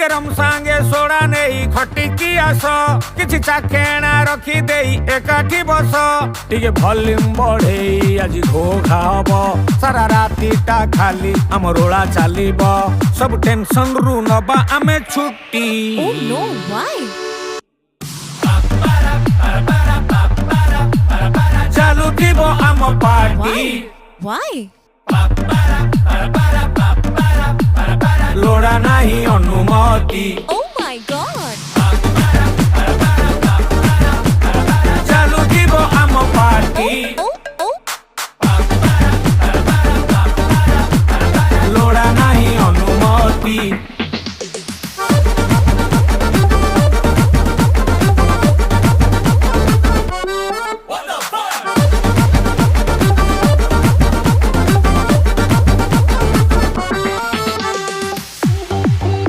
टिके रम सांगे सोडा नहीं खटिकी आस किछि चाखेणा रखी देई एकाठी बस टिके भल्यूम बढ़ेई आज घोघा हब सारा रातीटा खाली आम रोला चलीब सब टेंशन रु नबा आमे छुट्टी। Oh no, why? चालू थीबो आम पार्टी Why? लोड़ा नहीं अनुमति। Oh